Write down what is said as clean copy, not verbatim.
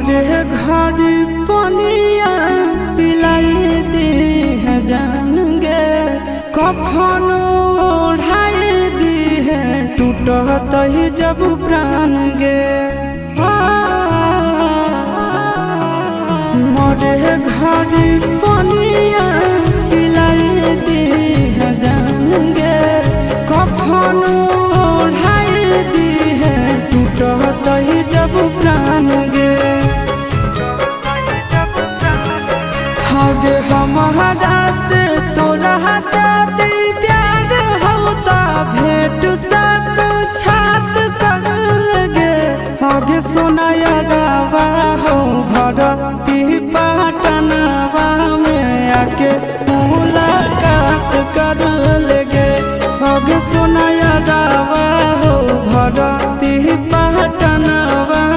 मोरे घर पनिया पिलाई दी है जान गे, कफन ओढ़ाई दी है टूटत ही जब प्राण गे। मोरे घर पनिया पिलाई दी है जान गे, कफन ओढ़ाई दी है टूटत ही जब प्राण गे। हगे हमारा से तोरा जाती प्यार होता भेंट सक छात कर लगे। हगे सोनाया रावा हो भर